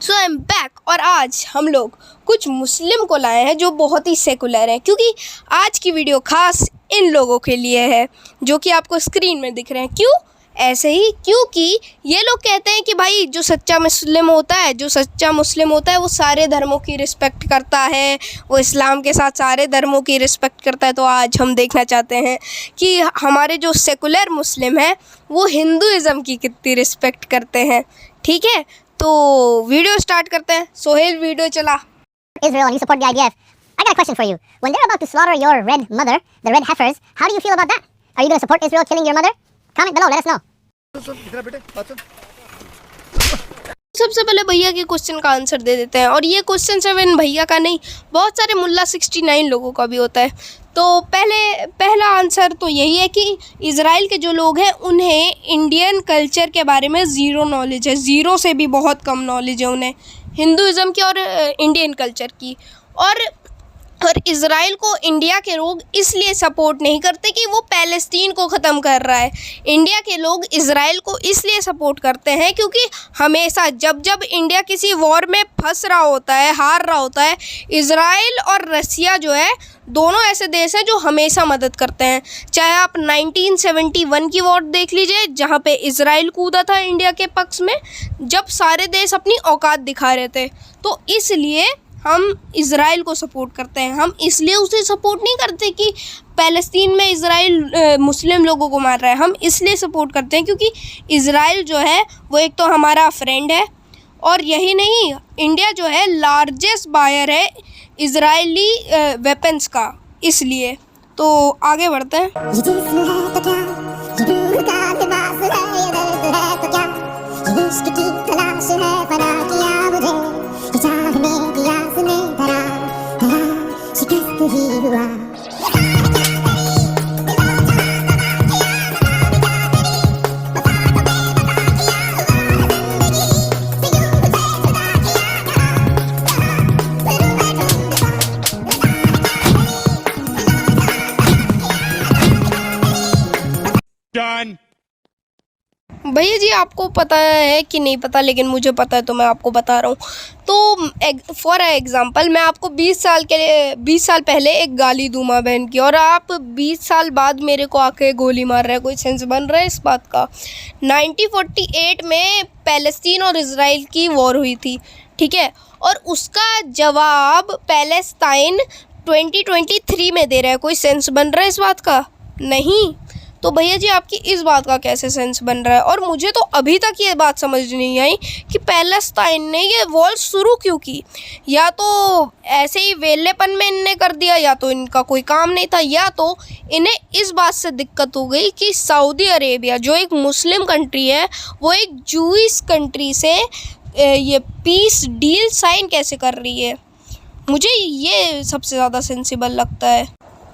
So I am back और आज हम लोग कुछ मुस्लिम को लाए हैं जो बहुत ही सेकुलर है, क्योंकि आज की वीडियो खास इन लोगों के लिए है जो कि आपको स्क्रीन में दिख रहे हैं। क्यों ऐसे ही? क्योंकि ये लोग कहते हैं कि भाई जो सच्चा मुस्लिम होता है वो सारे धर्मों की रिस्पेक्ट करता है, वो इस्लाम के साथ सारे धर्मों की रिस्पेक्ट करता है। तो आज हम देखना चाहते हैं कि हमारे जो सेकुलर मुस्लिम हैं वो हिंदुइज़्म की कितनी रिस्पेक्ट करते हैं। ठीक है, तो वीडियो स्टार्ट करते हैं। सोहेल, वीडियो चला। Israel and you support the IDF. I got a question for you. When they're about to slaughter your red mother, the red heifers, how do you feel about that? Are you going to support Israel killing your mother? Comment below, let us know. सबसे पहले भैया के question का answer दे देते हैं, और ये question सिर्फ इन भैया का नहीं, बहुत सारे मुल्ला 69 लोगों का भी होता है। तो पहला आंसर तो यही है कि इज़राइल के जो लोग हैं उन्हें इंडियन कल्चर के बारे में ज़ीरो नॉलेज है, ज़ीरो से भी बहुत कम नॉलेज है उन्हें हिंदुइज़्म की और इंडियन कल्चर की। और इज़राइल को इंडिया के लोग इसलिए सपोर्ट नहीं करते कि वो पैलेस्तीन को ख़त्म कर रहा है। इंडिया के लोग इज़राइल को इसलिए सपोर्ट करते हैं क्योंकि हमेशा जब इंडिया किसी वॉर में फंस रहा होता है, हार रहा होता है, इज़राइल और रसिया जो है दोनों ऐसे देश हैं जो हमेशा मदद करते हैं। चाहे आप 1971 की वॉर देख लीजिए जहाँ पे इज़राइल कूदा था इंडिया के पक्ष में, जब सारे देश अपनी औकात दिखा रहे थे। तो इसलिए हम इज़राइल को सपोर्ट करते हैं। हम इसलिए उसे सपोर्ट नहीं करते कि पैलेस्तीन में इज़राइल मुस्लिम लोगों को मार रहा है। हम इसलिए सपोर्ट करते हैं क्योंकि इज़राइल जो है वो एक तो हमारा फ्रेंड है, और यही नहीं, इंडिया जो है लार्जेस्ट बायर है इज़राइली वेपन्स का। इसलिए तो आगे बढ़ते हैं। भैया जी, आपको पता है कि नहीं पता, लेकिन मुझे पता है तो मैं आपको बता रहा हूँ। तो फॉर एग्ज़ाम्पल मैं आपको 20 साल पहले एक गाली दूँ माँ बहन की, और आप 20 साल बाद मेरे को आके गोली मार रहे हैं। कोई सेंस बन रहा है इस बात का? 1948 में पैलेस्तीन और इज़राइल की वॉर हुई थी, ठीक है, और उसका जवाब पैलेस्ताइन 2023 में दे रहा है। कोई सेंस बन रहा है इस बात का? नहीं। तो भैया जी, आपकी इस बात का कैसे सेंस बन रहा है? और मुझे तो अभी तक ये बात समझ नहीं आई कि पैलेस्टाइन ने ये वॉर शुरू क्यों की। या तो ऐसे ही वेलेपन में इनने कर दिया, या तो इनका कोई काम नहीं था, या तो इन्हें इस बात से दिक्कत हो गई कि सऊदी अरेबिया जो एक मुस्लिम कंट्री है वो एक जूइश कंट्री से ये पीस डील साइन कैसे कर रही है। मुझे ये सबसे ज़्यादा सेंसिबल लगता है।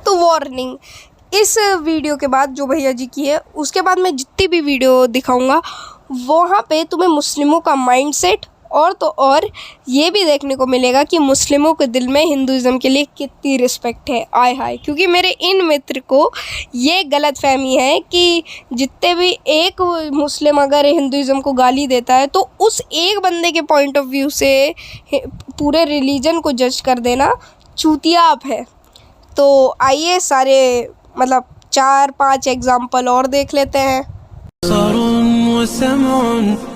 तो वार्निंग, इस वीडियो के बाद जो भैया जी की है उसके बाद मैं जितनी भी वीडियो दिखाऊंगा वहाँ पे तुम्हें मुस्लिमों का माइंडसेट और तो और ये भी देखने को मिलेगा कि मुस्लिमों के दिल में हिंदुइज़्म के लिए कितनी रिस्पेक्ट है। आय हाय, क्योंकि मेरे इन मित्र को ये गलत फहमी है कि जितने भी एक मुस्लिम अगर हिंदुइज़्म को गाली देता है तो उस एक बंदे के पॉइंट ऑफ व्यू से पूरे रिलीजन को जज कर देना चूतिया आप है। तो आइए सारे 4-5 एग्जाम्पल और देख लेते हैं।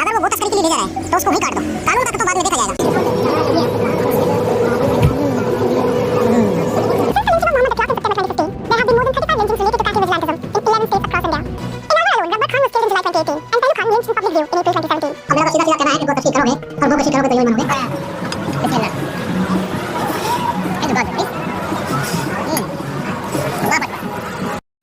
अगर वो तस्करी के लिए भेजा है तो उसको वहीं काट दो, कानून का तो बाद में देखा जाएगा।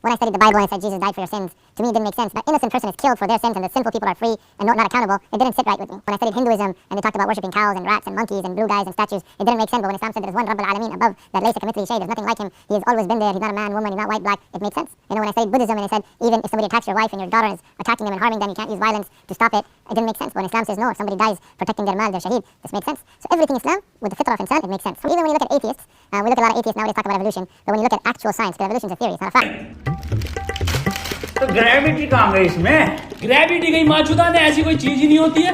What I I studied the Bible and it said Jesus died for your sins, to me it didn't make sense. That innocent person is killed for their sins and the sinful people are free and not accountable. It didn't sit right with me. When I studied Hinduism and they talked about worshipping cows and rats and monkeys and blue guys and statues, it didn't make sense. But when Islam said there is one Rabb al-Alameen above that laysa kamithlihi shay, there's nothing like him. He has always been there. He's not a man, woman, he's not white, black. It made sense. You know, when I studied Buddhism and they said even if somebody attacks your wife and your daughter is attacking them and harming them, you can't use violence to stop it. It didn't make sense. But when Islam says no, if somebody dies protecting their mal, their shaheed, this makes sense. So everything Islam with the fitrah of insan, it makes sense. So even when you look at atheists, we look at a lot of atheists nowadays talk about evolution, but when you look at actual science, because evolution is a theory, it's not a fact. तो gravity कहाँ गई इसमें? Gravity गई माचुदा ने, ऐसी कोई चीज ही नहीं होती है।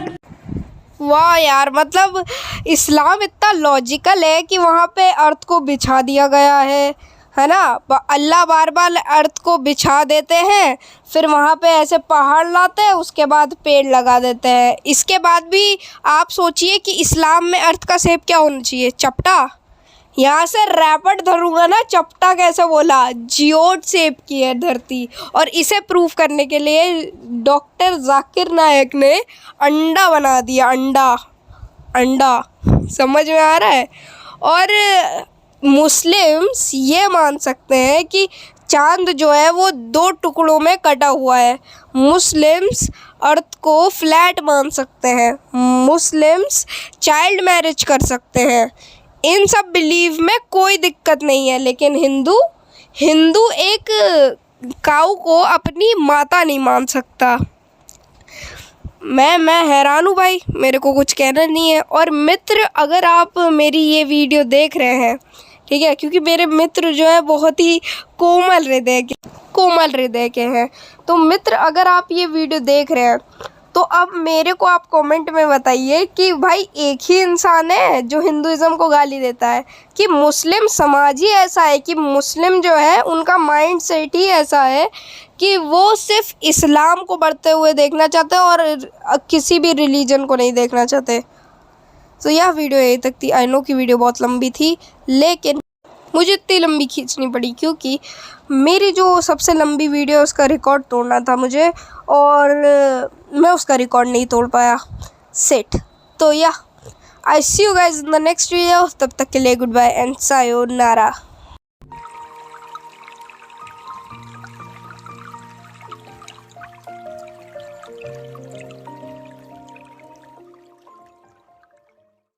वाह यार, मतलब इस्लाम इतना लॉजिकल है कि वहाँ पे अर्थ को बिछा दिया गया है ना। अल्लाह बार बार अर्थ को बिछा देते हैं, फिर वहाँ पे ऐसे पहाड़ लाते हैं, उसके बाद पेड़ लगा देते हैं। इसके बाद भी आप सोचिए कि इस्लाम में अर्थ का शेप क्या होना चाहिए, चपटा। यहाँ से रैपट धरूंगा ना, चपटा कैसे बोला, जियोड शेप की है धरती। और इसे प्रूफ करने के लिए डॉक्टर जाकिर नायक ने अंडा बना दिया, अंडा समझ में आ रहा है। और मुस्लिम्स ये मान सकते हैं कि चांद जो है वो 2 टुकड़ों में कटा हुआ है। मुस्लिम्स अर्थ को फ्लैट मान सकते हैं। मुस्लिम्स चाइल्ड मैरिज कर सकते हैं। इन सब बिलीव में कोई दिक्कत नहीं है। लेकिन हिंदू एक काऊ को अपनी माता नहीं मान सकता। मैं हैरान हूँ भाई, मेरे को कुछ कहना नहीं है। और मित्र, अगर आप मेरी ये वीडियो देख रहे हैं, ठीक है, क्योंकि मेरे मित्र जो है बहुत ही कोमल हृदय के हैं, तो मित्र अगर आप ये वीडियो देख रहे हैं तो अब मेरे को आप कमेंट में बताइए कि भाई एक ही इंसान है जो हिंदुइज़्म को गाली देता है, कि मुस्लिम समाज ही ऐसा है, कि मुस्लिम जो है उनका माइंड सेट ही ऐसा है कि वो सिर्फ इस्लाम को बढ़ते हुए देखना चाहते हैं और किसी भी रिलीजन को नहीं देखना चाहते। तो यह वीडियो यहीं तक थी। आई नो कि वीडियो बहुत लंबी थी, लेकिन मुझे इतनी लंबी खींचनी पड़ी क्योंकि मेरी जो सबसे लंबी वीडियो है उसका रिकॉर्ड तोड़ना था मुझे, और मैं उसका रिकॉर्ड नहीं तोड़ पाया। सेट। तो या I see you guys in the next video. तब तक के लिए गुड बाय एंड सायोनारा।